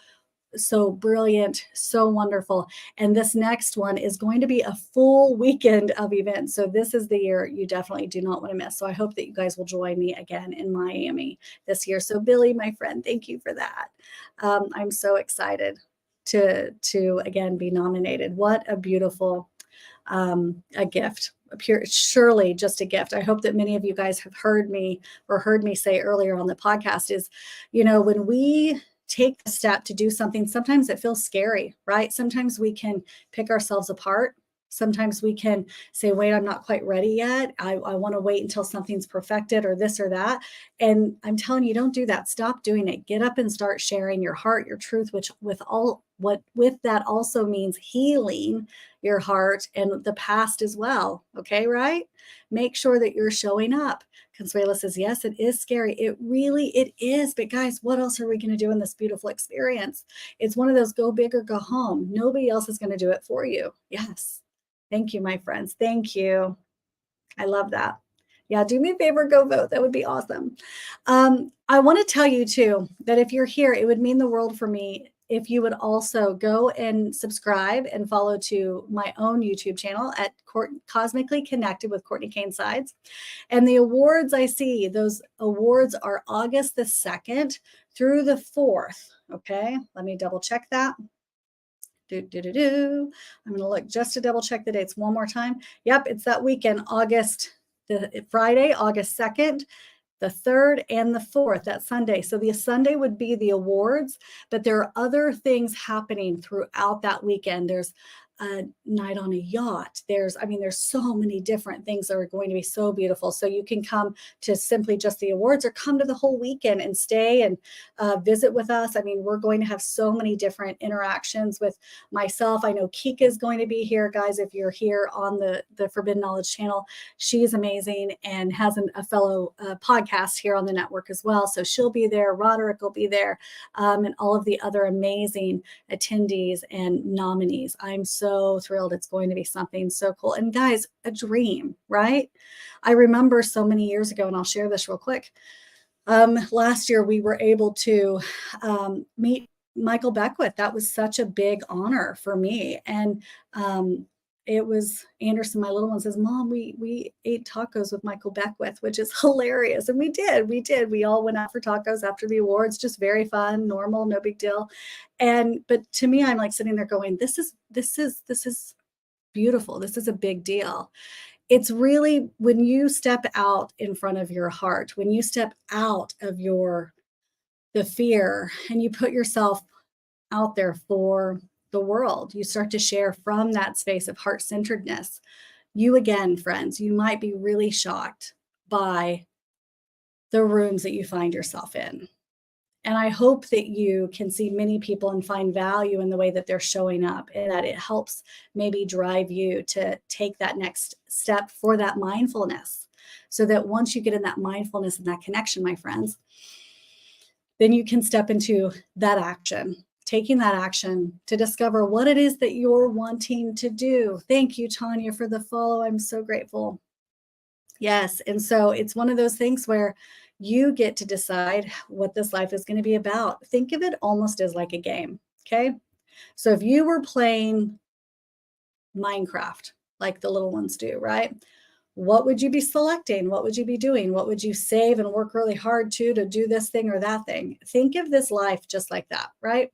brilliant, so wonderful. And this next one is going to be a full weekend of events. So this is the year you definitely do not want to miss. So I hope that you guys will join me again in Miami this year. So Billy, my friend, thank you for that. I'm so excited to again be nominated. What a beautiful a gift. Surely just a gift. I hope that many of you guys have heard me say earlier on the podcast is, when we take the step to do something, sometimes it feels scary, right? Sometimes we can pick ourselves apart. Sometimes we can say, wait, I'm not quite ready yet. I want to wait until something's perfected or this or that. And I'm telling you, don't do that. Stop doing it. Get up and start sharing your heart, your truth, which with that also means healing your heart and the past as well. Okay, right? Make sure that you're showing up, Consuela says, yes, it is scary. It is. But guys, what else are we going to do in this beautiful experience? It's one of those go big or go home. Nobody else is going to do it for you. Yes. Thank you, my friends. Thank you. I love that. Yeah, do me a favor, go vote. That would be awesome. I want to tell you too that if you're here, it would mean the world for me if you would also go and subscribe and follow to my own YouTube channel at Cosmically Connected with Cortney Kane Sides. And the awards I see, those awards are August the 2nd through the 4th. Okay, let me double check that. I'm going to look just to double check the dates one more time. Yep, it's that weekend, Friday, August 2nd, the 3rd, and the 4th, that Sunday. So the Sunday would be the awards, but there are other things happening throughout that weekend. There's a night on a yacht. There's so many different things that are going to be so beautiful. So you can come to simply just the awards or come to the whole weekend and stay and visit with us. I mean, we're going to have so many different interactions with myself. I know Kika is going to be here, guys. If you're here on the Forbidden Knowledge channel, she's amazing and has a fellow podcast here on the network as well. So she'll be there. Roderick will be there, and all of the other amazing attendees and nominees. I'm so thrilled. It's going to be something so cool. And guys, a dream, right? I remember so many years ago, and I'll share this real quick. Last year, we were able to meet Michael Beckwith. That was such a big honor for me. And it was Anderson, my little one, says, Mom, we ate tacos with Michael Beckwith, which is hilarious. And we did. We all went out for tacos after the awards, just very fun, normal, no big deal. But to me, I'm like sitting there going, this is beautiful. This is a big deal. It's really when you step out in front of your heart, when you step out of the fear and you put yourself out there for the world, you start to share from that space of heart-centeredness. You again, friends, you might be really shocked by the rooms that you find yourself in. And I hope that you can see many people and find value in the way that they're showing up, and that it helps maybe drive you to take that next step for that mindfulness. So that once you get in that mindfulness and that connection, my friends, then you can step into that action, taking that action to discover what it is that you're wanting to do. Thank you, Tanya, for the follow. I'm so grateful. Yes. And so it's one of those things where you get to decide what this life is going to be about. Think of it almost as like a game. Okay. So if you were playing Minecraft, like the little ones do, right? What would you be selecting? What would you be doing? What would you save and work really hard to do this thing or that thing? Think of this life just like that, right?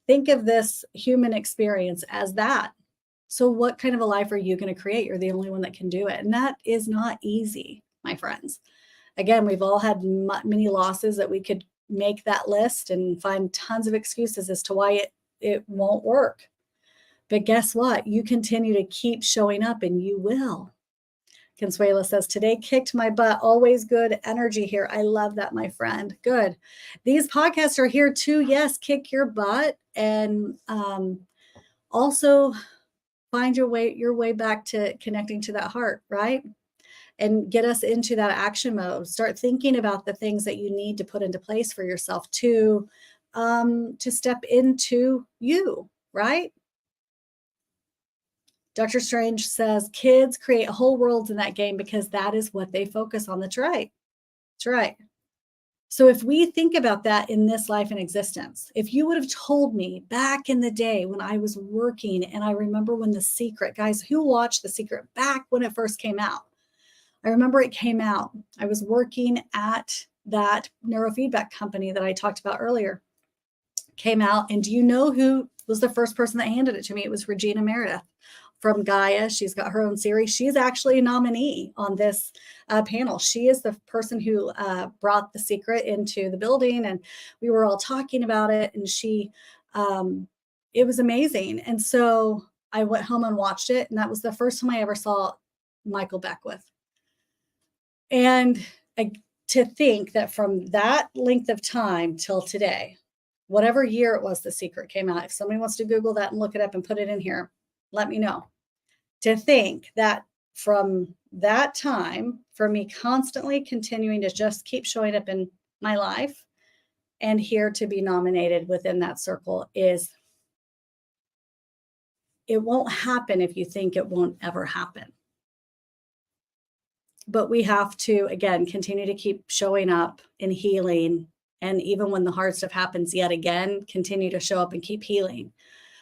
Think of this human experience as that. So what kind of a life are you going to create? You're the only one that can do it. And that is not easy, my friends. Again, we've all had many losses that we could make that list and find tons of excuses as to why it won't work. But guess what? You continue to keep showing up and you will. Consuela says, today kicked my butt. Always good energy here. I love that, my friend. Good. These podcasts are here too. Yes, kick your butt. And also find your way back to connecting to that heart, right? And get us into that action mode. Start thinking about the things that you need to put into place for yourself to step into you, right? Dr. Strange says, kids create whole worlds in that game because that is what they focus on. That's right. That's right. So if we think about that in this life and existence, if you would have told me back in the day when I was working, and I remember when The Secret, guys, who watched The Secret back when it first came out? I remember it came out. I was working at that neurofeedback company that I talked about earlier. Came out, and do you know who was the first person that handed it to me? It was Regina Meredith from Gaia. She's got her own series. She's actually a nominee on this panel. She is the person who brought The Secret into the building, and we were all talking about it, and it was amazing. And so I went home and watched it, and that was the first time I ever saw Michael Beckwith. And to think that from that length of time till today, whatever year it was The Secret came out, if somebody wants to Google that and look it up and put it in here, let me know. To think that from that time, for me constantly continuing to just keep showing up in my life and here to be nominated within that circle, is it won't happen if you think it won't ever happen. But we have to, again, continue to keep showing up and healing. And even when the hard stuff happens yet again, continue to show up and keep healing.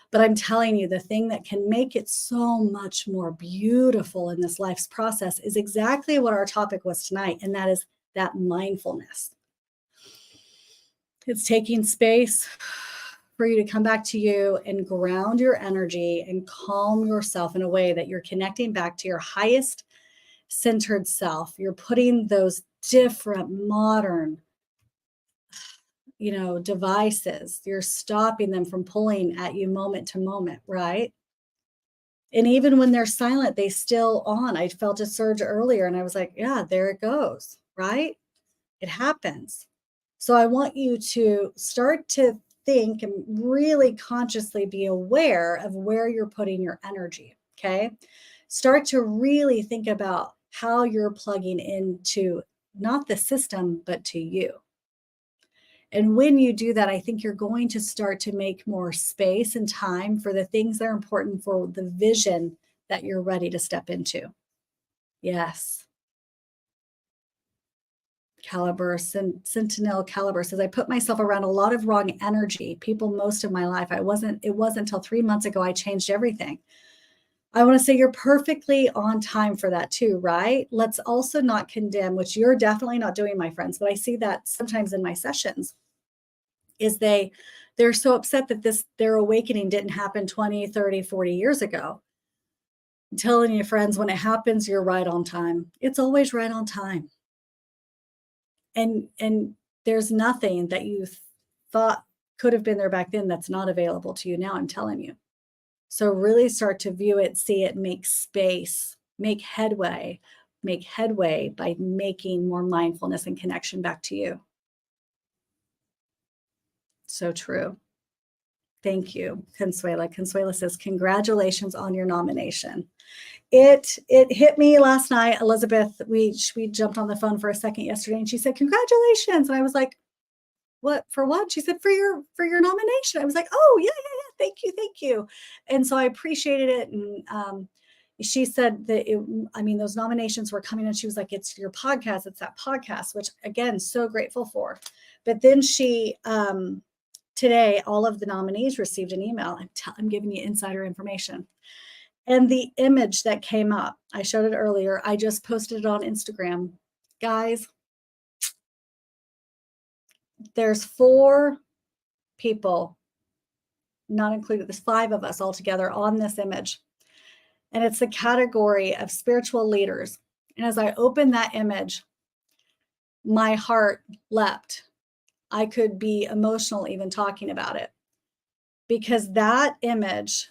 But I'm telling you, the thing that can make it so much more beautiful in this life's process is exactly what our topic was tonight. And that is that mindfulness. It's taking space for you to come back to you and ground your energy and calm yourself in a way that you're connecting back to your highest centered self. You're putting those different modern, devices, you're stopping them from pulling at you moment to moment, right? And even when they're silent, they still on. I felt a surge earlier and I was like, yeah, there it goes, right? It happens. So I want you to start to think and really consciously be aware of where you're putting your energy, okay? Start to really think about how you're plugging into not the system, but to you. And when you do that, I think you're going to start to make more space and time for the things that are important for the vision that you're ready to step into. Yes. Caliber, Sentinel Caliber says, I put myself around a lot of wrong energy, people most of my life. It wasn't until 3 months ago I changed everything. I want to say you're perfectly on time for that too, right? Let's also not condemn, which you're definitely not doing, my friends, but I see that sometimes in my sessions, is they're so upset that their awakening didn't happen 20, 30, 40 years ago. I'm telling you, friends, when it happens, you're right on time. It's always right on time. And there's nothing that you thought could have been there back then that's not available to you now, I'm telling you. So really start to view it, see it, make space, make headway by making more mindfulness and connection back to you. So true. Thank you, Consuela. Consuela says, congratulations on your nomination. It hit me last night, Elizabeth. We jumped on the phone for a second yesterday and she said, congratulations. And I was like, what, for what? She said, for your nomination. I was like, oh yeah. Thank you. And so I appreciated it. And she said that those nominations were coming and she was like, it's your podcast. It's that podcast, which again, so grateful for. But then today, all of the nominees received an email. I'm giving you insider information. And the image that came up, I showed it earlier. I just posted it on Instagram. Guys, there's 4 people, not included, there's 5 of us all together on this image. And it's the category of spiritual leaders. And as I opened that image, my heart leapt. I could be emotional even talking about it, because that image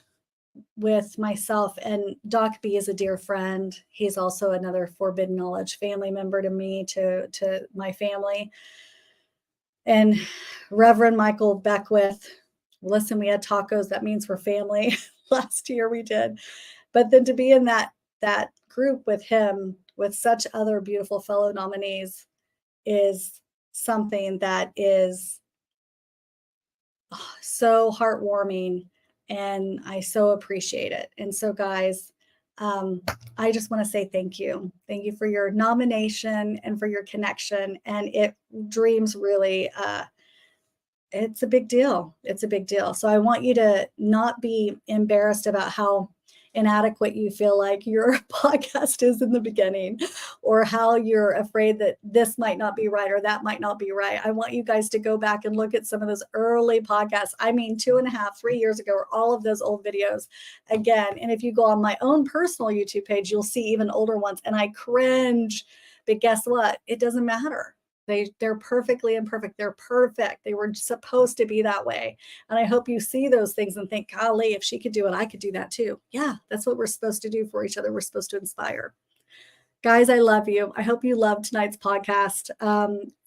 with myself, and Doc B is a dear friend. He's also another Forbidden Knowledge family member to me, to my family. And Reverend Michael Beckwith, listen, we had tacos. That means we're family. Last year we did. But then to be in that group with him, with such other beautiful fellow nominees, is something that is so heartwarming, and I so appreciate it. And so guys, I just want to say thank you. Thank you for your nomination and for your connection. And dreams really, it's a big deal. It's a big deal. So I want you to not be embarrassed about how inadequate you feel like your podcast is in the beginning, or how you're afraid that this might not be right or that might not be right. I want you guys to go back and look at some of those early podcasts. I mean, 2.5, 3 years ago, or all of those old videos again. And if you go on my own personal YouTube page, you'll see even older ones. And I cringe, but guess what? It doesn't matter. They're perfectly imperfect. They're perfect. They were supposed to be that way. And I hope you see those things and think, golly, if she could do it, I could do that too. Yeah, that's what we're supposed to do for each other. We're supposed to inspire. Guys, I love you. I hope you loved tonight's podcast.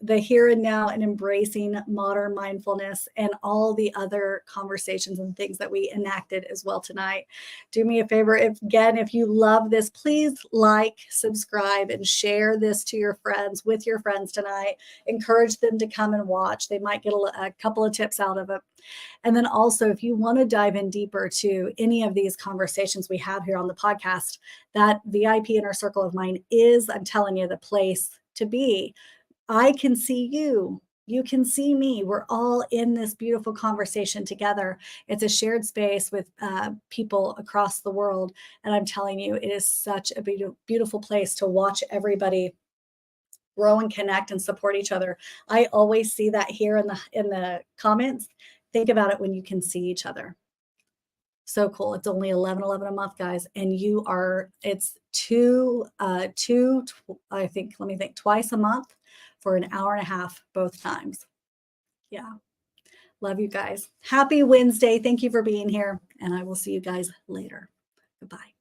The here and now and embracing modern mindfulness and all the other conversations and things that we enacted as well tonight. Do me a favor, if you love this, please like, subscribe, and share this to your friends, with your friends tonight. Encourage them to come and watch. They might get a couple of tips out of it. And then also, if you want to dive in deeper to any of these conversations we have here on the podcast, that VIP inner circle of mine is, I'm telling you, the place to be. I can see you. You can see me. We're all in this beautiful conversation together. It's a shared space with people across the world. And I'm telling you, it is such a beautiful place to watch everybody grow and connect and support each other. I always see that here in the comments. Think about it when you can see each other. So cool. It's only $11.11 a month, guys. And it's I think, let me think, twice a month for an hour and a half, both times. Yeah. Love you guys. Happy Wednesday. Thank you for being here. And I will see you guys later. Goodbye.